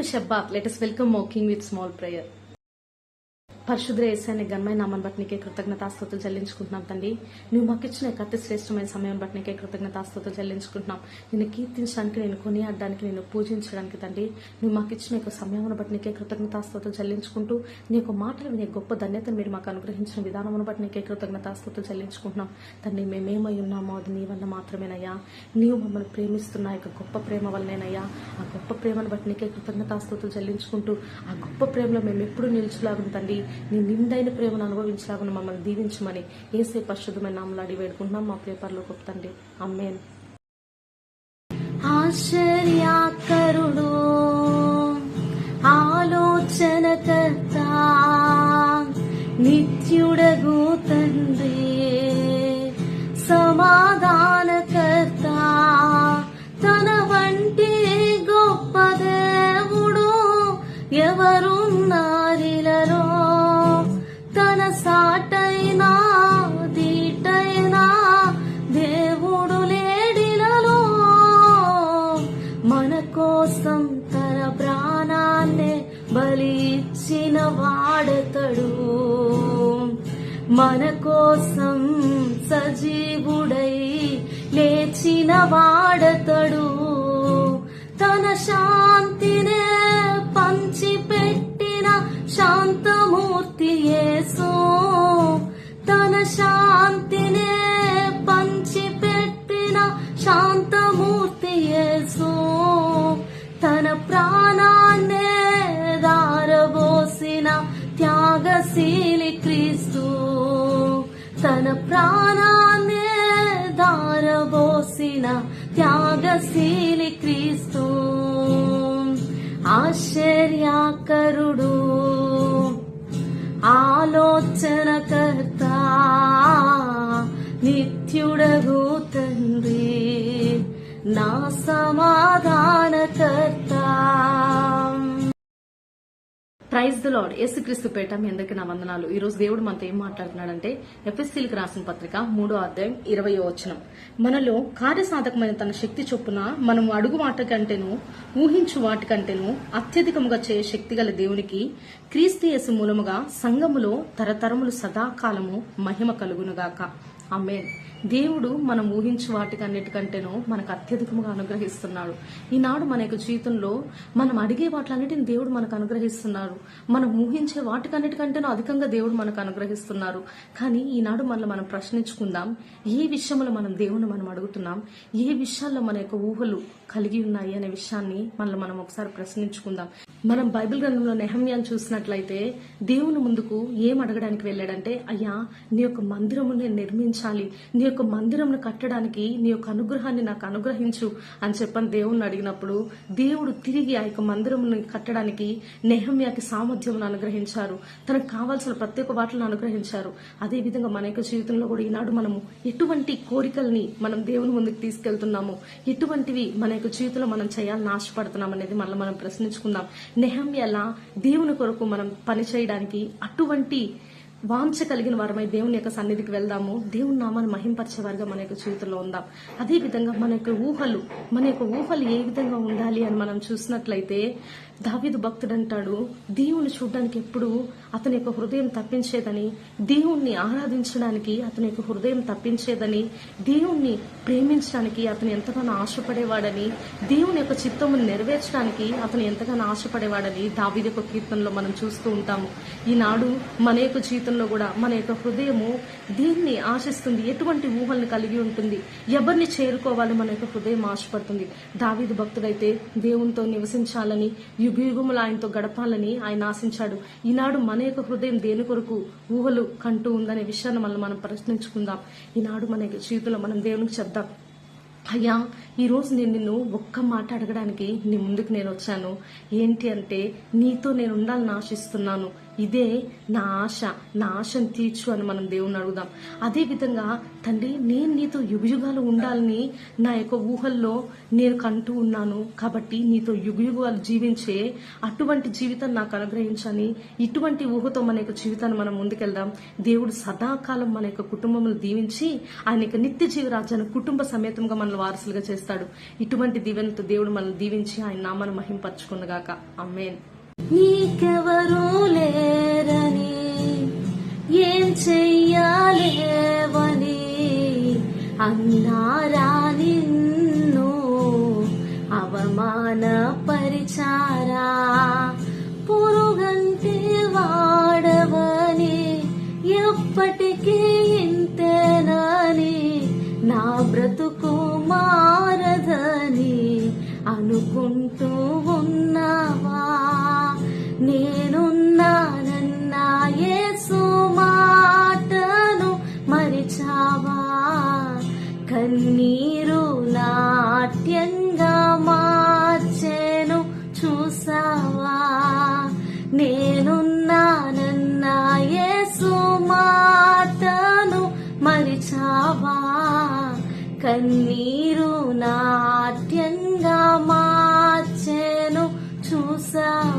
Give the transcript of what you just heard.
To Shabbat. Let us welcome our King with small prayer. పరిశుద్ధ యేసయ్య ఘనమైన నామాన్ని బట్టి నీకే కృతజ్ఞతాస్తుతులు చెల్లించుకుంటున్నాం తండ్రి. నువ్వు మాకు ఇచ్చిన అతి శ్రేష్టమైన సమయం బట్టి నీకే కృతజ్ఞతాస్తుతులు చెల్లించుకుంటున్నాం. నేను కీర్తించడానికి, నేను కొనియాడడానికి, నేను పూజించడానికి తండ్రి నువ్వు మాకు ఇచ్చిన సమయం బట్టి నీకే కృతజ్ఞతాస్తుతులు చెల్లించుకుంటూ నీ యొక్క మాటలు వినే గొప్ప ధన్యతను మీరు మాకు అనుగ్రహించిన విధానమును బట్టి నీకే కృతజ్ఞతాస్తుతులు చెల్లించుకుంటున్నాం తండ్రి. మేమేమై ఉన్నామో అది నీ వల్ల మాత్రమేనయ్యా. నీవు మమ్మల్ని ప్రేమిస్తున్న యొక్క గొప్ప ప్రేమ వల్లనేనయ్యా. ఆ గొప్ప ప్రేమను బట్టి నీకే కృతజ్ఞతాస్తుతులు చెల్లించుకుంటూ ఆ గొప్ప ప్రేమలో మేము ఎప్పుడు నిలిచిలాగుం తండ్రి. నీ నిండైన ప్రేమను అనుభవించలాగా మమ్మల్ని దీవించమని యేసే పరిశుద్ధమైన నామములో అడిగి వేడుకుంటున్నాం మా ప్రియ పరలోకపు తండ్రి. ఆమేన్. ఆశ్చర్యకరుడు, ఆలోచనకర్త, నిత్యుడగు తండ్రి, సమాధానకర్త, తన వంటి గొప్ప దేవుడు ఎవరున్నారిలలో, తన సాటైనా దీటైనా దేవుడు లేడిలలో, మన కోసం తన ప్రాణాన్నే బలి ఇచ్చిన వాడతడు, మన కోసం సజీవుడై లేచిన వాడతడు, తన శాంతినే పంచిపెట్టిన శాంతమూర్తి యేసు, తన శాంతినే పంచిపెట్టిన శాంతమూర్తి యేసు, తన ప్రాణాన్నే దారబోసిన త్యాగశీలి క్రీస్తు, తన ప్రాణాన్నే దారబోసిన త్యాగశీలి క్రీస్తు. ఆశ్చర్యకరుడు, ఆలోచనకర్త, నిత్యుడగు తండ్రి, నా సమాధానకర్త. Praise the lord. యేసుక్రీస్తు పేట మీ అందరికీ నా వందనాలు. ఈ రోజు దేవుడు మనతో ఏం మాట్లాడుతున్నాడంటే ఎఫెసీయులకు రాసిన పత్రిక 3వ అధ్యాయం 20వ వచనం. మనలో కార్యసాధకమైన తన శక్తి చొప్పున మనం అడుగు వాటికంటేను ఊహించు వాటికంటేను అత్యధికముగా చేయ శక్తి గల దేవునికి క్రీస్తు యేసు మూలముగా సంఘములో తరతరములు సదాకాలము మహిమ కలుగునుగాక. ఆమేన్. దేవుడు మనం ఊహించు వాటికన్నిటికంటేనో మనకు అత్యధికముగా అనుగ్రహిస్తున్నాడు. ఈనాడు మన యొక్క జీవితంలో మనం అడిగే వాటిలన్నిటిని దేవుడు మనకు అనుగ్రహిస్తున్నారు. మనం ఊహించే వాటికన్నిటికంటేనో అధికంగా దేవుడు మనకు అనుగ్రహిస్తున్నారు. కానీ ఈనాడు మనల్ని మనం ప్రశ్నించుకుందాం, ఏ విషయంలో మనం దేవుని మనం అడుగుతున్నాం, ఏ విషయాల్లో మన యొక్క ఊహలు కలిగి ఉన్నాయి అనే విషయాన్ని మనల్ని మనం ఒకసారి ప్రశ్నించుకుందాం. మనం బైబిల్ గ్రంథంలో నెహమ్యాను చూసినట్లయితే దేవుని ముందుకు ఏం అడగడానికి వెళ్ళాడంటే, అయ్యా నీ యొక్క మందిరము నేను నిర్మించాలి, నీ యొక్క మందిరంను కట్టడానికి నీ యొక్క అనుగ్రహాన్ని నాకు అనుగ్రహించు అని చెప్పని దేవుణ్ణి అడిగినప్పుడు దేవుడు తిరిగి ఆ యొక్క మందిరమును కట్టడానికి నెహమ్యాకి సామర్థ్యం అనుగ్రహించారు. తనకు కావాల్సిన ప్రతి ఒక్క వాటిని అనుగ్రహించారు. అదే విధంగా మన యొక్క జీవితంలో కూడా ఈనాడు మనము ఎటువంటి కోరికల్ని మనం దేవుని ముందుకు తీసుకెళ్తున్నాము, ఎటువంటివి మన యొక్క జీవితంలో మనం చేయాలని ఆశపడుతున్నాం అనేది మనం ప్రశ్నించుకుందాం. నెహమ్యాలా దేవుని కొరకు మనం పని చేయడానికి అటువంటి వాంఛ కలిగిన వారమై దేవుని యొక్క సన్నిధికి వెళ్దాము. దేవుని నామాన్ని మహింపరిచేవారుగా మన యొక్క జీవితంలో ఉందాం. అదే విధంగా మన యొక్క ఊహలు ఏ విధంగా ఉండాలి అని మనం చూసినట్లయితే దావీదు భక్తుడు అంటాడు, దేవుని చూడడానికి ఎప్పుడు అతని యొక్క హృదయం తప్పించేదని, దేవుణ్ణి ఆరాధించడానికి అతని యొక్క హృదయం తప్పించేదని, దేవుణ్ణి ప్రేమించడానికి అతను ఎంతగానో ఆశపడేవాడని, దేవుని యొక్క చిత్తమును నెరవేర్చడానికి అతను ఎంతగానో ఆశపడేవాడని దావీదు యొక్క కీర్తనలో మనం చూస్తూ ఉంటాము. ఈనాడు మన యొక్క జీవితంలో కూడా మన యొక్క హృదయము దీన్ని ఆశిస్తుంది, ఎటువంటి ఊహల్ని కలిగి ఉంటుంది, ఎవరిని చేరుకోవాలి మన యొక్క హృదయం ఆశపడుతుంది. దావీదు భక్తుడైతే దేవునితో నివసించాలని, యుగయుగములు ఆయనతో గడపాలని ఆయన ఆశించాడు. ఈనాడు మన యొక్క హృదయం దేని కొరకు ఊహలు కంటూ ఉందనే విషయాన్ని మనం ప్రశ్నించుకుందాం. ఈనాడు మన యొక్క జీవితంలో మనం దేవునికి చెప్దాం, అయ్యా ఈరోజు నేను నిన్ను ఒక్క మాట అడగడానికి నీ ముందుకు నేను వచ్చాను. ఏంటి అంటే, నీతో నేను ఉండాలని ఆశిస్తున్నాను. ఇదే నా ఆశ, నా ఆశను తీర్చు అని మనం దేవుణ్ణి అడుగుదాం. అదే విధంగా తండ్రి, నేను నీతో యుగయుగాలు ఉండాలని నా యొక్క ఊహల్లో నేను కంటూ ఉన్నాను, కాబట్టి నీతో యుగయుగాలు జీవించే అటువంటి జీవితం నాకు అనుగ్రహించని, ఇటువంటి ఊహతో మన యొక్క జీవితాన్ని మనం ముందుకెళ్దాం. దేవుడు సదాకాలం మన యొక్క కుటుంబములు దీవించి ఆయన యొక్క నిత్య జీవ రాజ్యాన్ని కుటుంబ సమేతంగా మనల్ని వారసులుగా చేస్తాడు. ఇటువంటి దీవెనతో దేవుడు మనల్ని దీవించి ఆయన నామాన్ని మహింపరచుకుందగాక. ఆమేన్. నీకెవరూ లేరని, ఏం చెయ్యాలేవని అన్నారా నిన్ను అవమానపరిచారా? పురుగంటి వాడవని, ఎప్పటికీ ఇంతేనని, నా బ్రతుకు మారదని అనుకుంటూ ఉన్నావా? నేనున్నానన్న యేసు మాటను మరిచావా? కన్నీరు నాట్యంగా మార్చెను చూసావా? నేనున్నానన్న యేసు మాటను మరిచావా? కన్నీరు నాట్యంగా మార్చెను చూసావా?